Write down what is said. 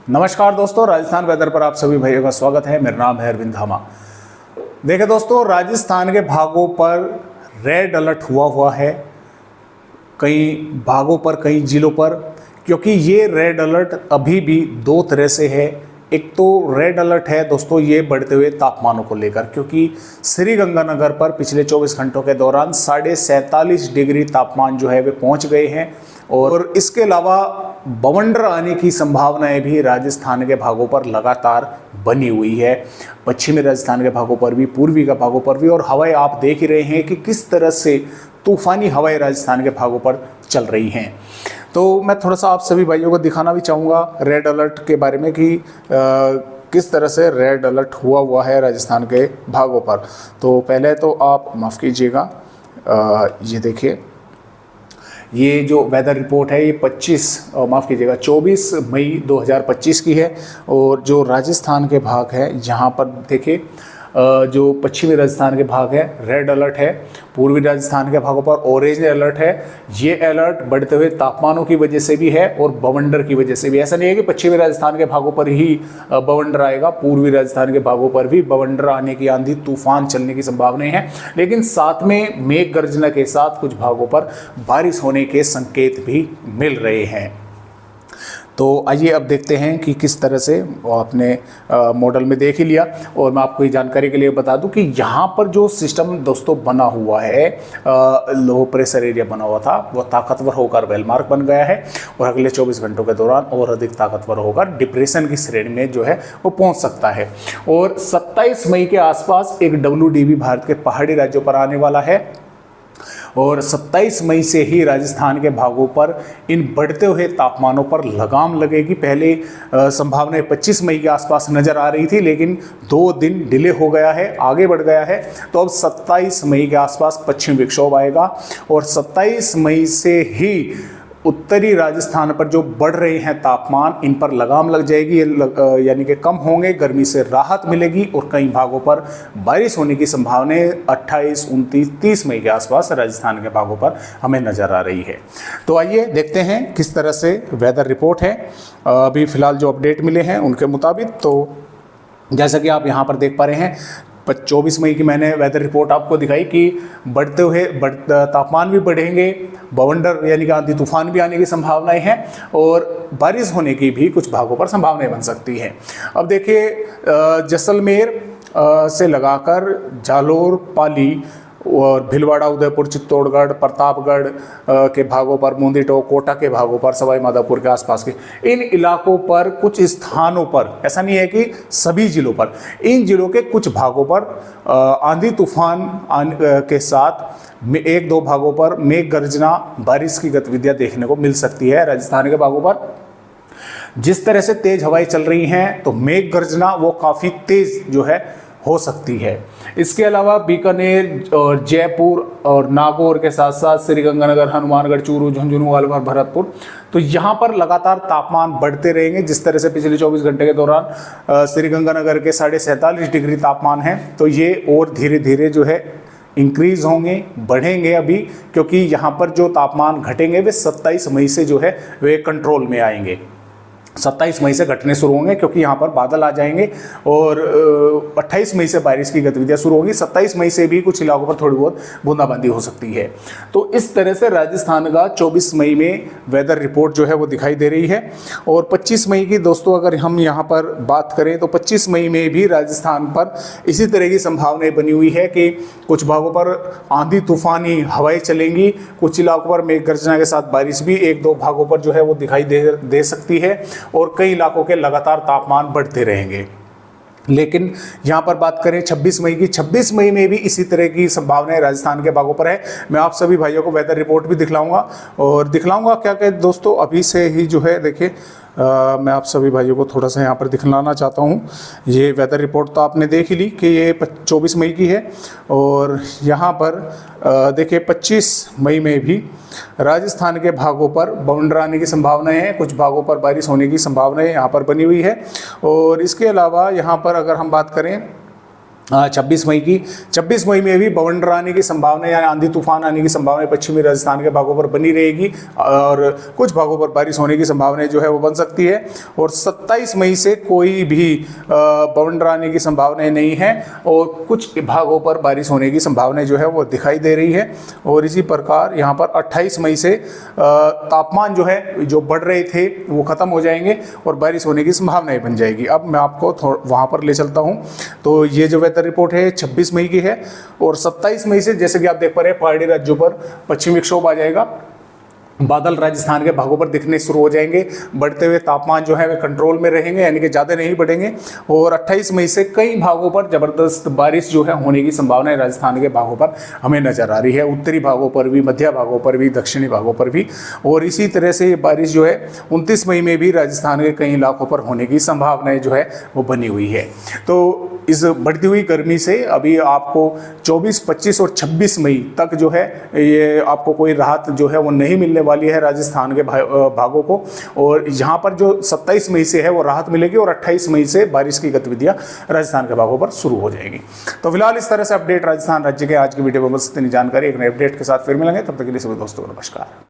नमस्कार दोस्तों, राजस्थान वेदर पर आप सभी भाइयों का स्वागत है। मेरा नाम है अरविंद धामा। देखिए दोस्तों, राजस्थान के भागों पर रेड अलर्ट हुआ है, कई भागों पर, कई जिलों पर, क्योंकि ये रेड अलर्ट अभी भी दो तरह से है। एक तो रेड अलर्ट है दोस्तों ये बढ़ते हुए तापमानों को लेकर, क्योंकि श्रीगंगानगर पर पिछले 24 घंटों के दौरान 47.5 डिग्री तापमान जो है वे पहुंच गए हैं। और इसके अलावा बवंडर आने की संभावनाएं भी राजस्थान के भागों पर लगातार बनी हुई है, पश्चिमी राजस्थान के भागों पर भी, पूर्वी के भागों पर भी। और हवाएं आप देख ही रहे हैं कि किस तरह से तूफानी हवाएं राजस्थान के भागों पर चल रही हैं। तो मैं थोड़ा सा आप सभी भाइयों को दिखाना भी चाहूँगा रेड अलर्ट के बारे में कि किस तरह से रेड अलर्ट हुआ है राजस्थान के भागों पर। तो पहले तो आप माफ़ कीजिएगा, ये देखिए, ये जो वेदर रिपोर्ट है ये 24 मई 2025 की है। और जो राजस्थान के भाग है यहाँ पर देखिए, जो पश्चिमी राजस्थान के भाग है रेड अलर्ट है, पूर्वी राजस्थान के भागों पर ऑरेंज अलर्ट है। ये अलर्ट बढ़ते हुए तापमानों की वजह से भी है और बवंडर की वजह से भी। ऐसा नहीं है कि पश्चिमी राजस्थान के भागों पर ही बवंडर आएगा, पूर्वी राजस्थान के भागों पर भी बवंडर आने की, आंधी तूफान चलने की संभावनाएं हैं। लेकिन साथ में मेघ गर्जना के साथ कुछ भागों पर बारिश होने के संकेत भी मिल रहे हैं। तो आइए अब देखते हैं कि किस तरह से आपने मॉडल में देख ही लिया। और मैं आपको ये जानकारी के लिए बता दूं कि यहाँ पर जो सिस्टम दोस्तों बना हुआ है, लो प्रेशर एरिया बना हुआ था, वो ताकतवर होकर वेलमार्क बन गया है और अगले 24 घंटों के दौरान और अधिक ताकतवर होकर डिप्रेशन की श्रेणी में जो है वो पहुँच सकता है। और 27 मई के आसपास एक WDV भारत के पहाड़ी राज्यों पर आने वाला है। और 27 मई से ही राजस्थान के भागों पर इन बढ़ते हुए तापमानों पर लगाम लगेगी। पहले संभावना 25 मई के आसपास नज़र आ रही थी, लेकिन 2 दिन डिले हो गया है, आगे बढ़ गया है। तो अब 27 मई के आसपास पश्चिम विक्षोभ आएगा और 27 मई से ही उत्तरी राजस्थान पर जो बढ़ रहे हैं तापमान, इन पर लगाम लग जाएगी, यानी कि कम होंगे, गर्मी से राहत मिलेगी और कई भागों पर बारिश होने की संभावनाएं 28, 29, 30 मई के आसपास राजस्थान के भागों पर हमें नज़र आ रही है। तो आइए देखते हैं किस तरह से वेदर रिपोर्ट है। अभी फिलहाल जो अपडेट मिले हैं उनके मुताबिक, तो जैसा कि आप यहाँ पर देख पा रहे हैं, 24 मई की मैंने वेदर रिपोर्ट आपको दिखाई कि बढ़ते हुए तापमान भी बढ़ेंगे, बवंडर यानी कि आंधी तूफान भी आने की संभावनाएं हैं और बारिश होने की भी कुछ भागों पर संभावनाएं बन सकती हैं। अब देखिए, जैसलमेर से लगाकर जालोर, पाली और भीलवाड़ा, उदयपुर, चित्तौड़गढ़, प्रतापगढ़ के भागों पर, मूंदीटो, कोटा के भागों पर, सवाई माधोपुर के आसपास के इन इलाकों पर, कुछ स्थानों पर, ऐसा नहीं है कि सभी जिलों पर, इन जिलों के कुछ भागों पर आंधी तूफान के साथ 1-2 भागों पर मेघ गर्जना, बारिश की गतिविधियां देखने को मिल सकती है। राजस्थान के भागों पर जिस तरह से तेज हवाएं चल रही हैं, तो मेघ गर्जना वो काफ़ी तेज जो है हो सकती है। इसके अलावा बीकानेर और जयपुर और नागौर के साथ साथ श्रीगंगानगर, हनुमानगढ़, चूरू, झुंझुनू, अलवर, भरतपुर, तो यहाँ पर लगातार तापमान बढ़ते रहेंगे। जिस तरह से पिछले 24 घंटे के दौरान श्रीगंगानगर के 47.5 डिग्री तापमान है, तो ये और धीरे धीरे जो है इंक्रीज होंगे, बढ़ेंगे अभी, क्योंकि यहाँ पर जो तापमान घटेंगे वे 27 मई से जो है वे कंट्रोल में आएंगे। 27 मई से घटने शुरू होंगे, क्योंकि यहाँ पर बादल आ जाएंगे और 28 मई से बारिश की गतिविधियाँ शुरू होगी। 27 मई से भी कुछ इलाकों पर थोड़ी बहुत बूंदाबांदी हो सकती है। तो इस तरह से राजस्थान का 24 मई में वेदर रिपोर्ट जो है वो दिखाई दे रही है। और 25 मई की दोस्तों अगर हम यहाँ पर बात करें, तो 25 मई में भी राजस्थान पर इसी तरह की संभावनाएं बनी हुई है कि कुछ भागों पर आंधी तूफानी हवाएं चलेंगी, कुछ इलाकों पर मेघ गर्जना के साथ बारिश भी 1-2 भागों पर जो है वो दिखाई दे सकती है और कई इलाकों के लगातार तापमान बढ़ते रहेंगे। लेकिन यहाँ पर बात करें 26 मई की, 26 मई में भी इसी तरह की संभावनाएं राजस्थान के भागों पर है। मैं आप सभी भाइयों को वेदर रिपोर्ट भी दिखलाऊंगा और दिखलाऊंगा क्या क्या दोस्तों, अभी से ही जो है देखिए, मैं आप सभी भाइयों को थोड़ा सा यहाँ पर दिखलाना चाहता हूँ। ये वेदर रिपोर्ट तो आपने देख ही ली कि ये 24 मई की है। और यहाँ पर देखिए 25 मई में भी राजस्थान के भागों पर बवंडर आने की संभावनाएं हैं, कुछ भागों पर बारिश होने की संभावनाएं यहाँ पर बनी हुई है। और इसके अलावा यहाँ पर अगर हम बात करें 26 मई में भी बवंडर आने की संभावना या आंधी तूफान आने की संभावना पश्चिमी राजस्थान के भागों पर बनी रहेगी और कुछ भागों पर बारिश होने की संभावना जो है वो बन सकती है। और 27 मई से कोई भी बवंडर आने की संभावना नहीं है और कुछ भागों पर बारिश होने की संभावना जो है वो दिखाई दे रही है। और इसी प्रकार यहाँ पर 28 मई से तापमान जो है जो बढ़ रहे थे वो खत्म हो जाएंगे और बारिश होने की संभावनाएं बन जाएगी। अब मैं आपको वहाँ पर ले चलता हूँ। तो ये जो वेदर रिपोर्ट है 26 मई की है और 27 मई से जैसे कि आप देख पा रहे हैं पहाड़ी राज्यों पर पश्चिमी विक्षोभ आ जाएगा, बादल राजस्थान के भागों पर दिखने शुरू हो जाएंगे, बढ़ते हुए तापमान जो है वे कंट्रोल में रहेंगे यानी कि ज़्यादा नहीं बढ़ेंगे। और 28 मई से कई भागों पर ज़बरदस्त बारिश जो है होने की संभावना है राजस्थान के भागों पर हमें नज़र आ रही है, उत्तरी भागों पर भी, मध्य भागों पर भी, दक्षिणी भागों पर भी। और इसी तरह से ये बारिश जो है 29 मई में भी राजस्थान के कई इलाकों पर होने की संभावनाएं जो है वो बनी हुई है। तो इस बढ़ती हुई गर्मी से अभी आपको 24, 25 और 26 मई तक जो है ये आपको कोई राहत जो है वो नहीं मिलने वाली है राजस्थान के भागों को। और यहाँ पर जो 27 मई से है वो राहत मिलेगी और 28 मई से बारिश की गतिविधियाँ राजस्थान के भागों पर शुरू हो जाएगी। तो फिलहाल इस तरह से अपडेट राजस्थान राज्य के आज की वीडियो में बस इतनी जानकारी। एक नए अपडेट के साथ फिर मिलेंगे, तब तक के लिए सभी दोस्तों को नमस्कार।